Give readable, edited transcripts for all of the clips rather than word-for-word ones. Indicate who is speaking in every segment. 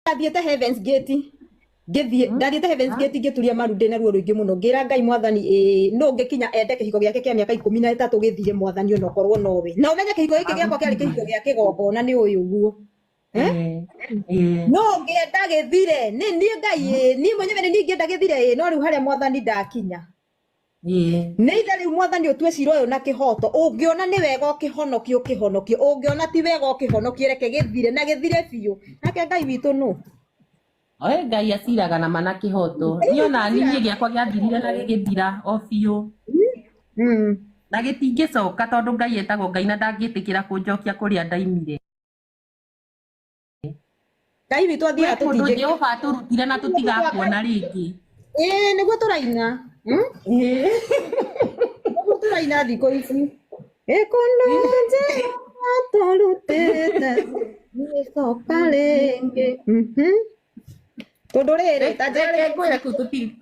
Speaker 1: ndathiĩte Heaven's Gate ndathiĩte Heaven's Gate ngĩturia maru ndĩna ruo rũingĩ mũno ngĩra Ngai Mwathani no ngĩkinya ende kĩhiko gĩake kĩa mĩaka 13 gĩthire Mwathani ona korwo nowe na ũmenye kĩhiko gĩkĩ gĩakwa kĩarĩ kĩhiko gĩa kĩgongona nĩ ũyũ guo no ngĩenda gĩthire niĩ Ngai niĩ mwenyewe nĩ ngĩenda gĩthire no rĩu harĩa Mwathani ndakinya nĩ ithe rĩu Mwathani ũtue cira ũyũ na kĩhoto ũngĩona nĩ wega ũkĩhonokio ũngĩona ti wega ũkĩhonokio reke gĩthire na gĩthire biũ nake Ngai witũ nũ
Speaker 2: oe Ngai aciraga na mana kĩhoto niona niĩ gĩakwa gĩathirire na gĩgĩthira o biũ na gĩtingĩcoka tondũ Ngai etagwo Ngai na ndangĩtĩkĩra kũnjokia kũrĩa ndaimire
Speaker 1: Ngai witũ athiaga
Speaker 2: tũtingĩ Jehova atũrutire na tũtigakuona rĩngĩ
Speaker 1: nĩguo tũraina nĩguo tũraina thikũ ici ĩkononje atũrutĩte nĩcoka rĩngĩ tondũ rĩrĩ ta
Speaker 2: njĩra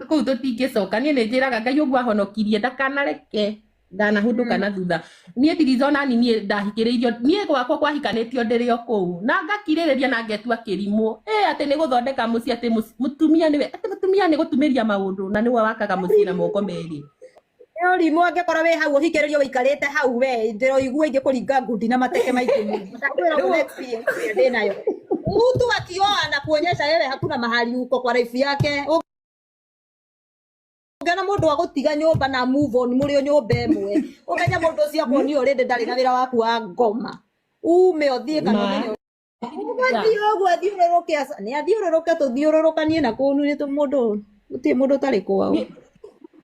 Speaker 2: kũu tũtingĩcoka niĩ nĩ njĩraga Ngai ũguo ahonokirie ndakanareke ndanahũndũka na thutha niĩ ndirizona niĩ ndahikĩrĩirio niĩ gwakwa kwahikanĩtio ndĩrĩ o kũu na ngakirĩrĩria na ngetua kĩrimũ atĩ nĩ gũthondeka mũciĩ atĩ mũtumia nĩ gũtumĩria maũndũ na nĩwe wakaga mũciĩ na moko merĩ
Speaker 1: ũrimũ angĩkorwo wĩ hau ũhikĩrĩrio wĩikarĩte hau we ndĩroigua ingĩkũringa ngundi na mateke maingĩ mũno ndakwĩra experience ndĩ nayo mtu akioana kuonyesha wewe hakuna mahali uko kwa life yake ũngĩona mũndũ wa gũtiga nyũmba na move on mũrĩ o nyũmba ĩmwe ũmenye mũndũ ũcio akwoni already ndarĩ na wĩra waku wa ngoma ume ũthiĩ kana ũmenye ũguo athiũrũrũke nĩ athiũrũrũke tũthiũrũrũkanie na kũu nĩ mũndũ ũtarĩ kwao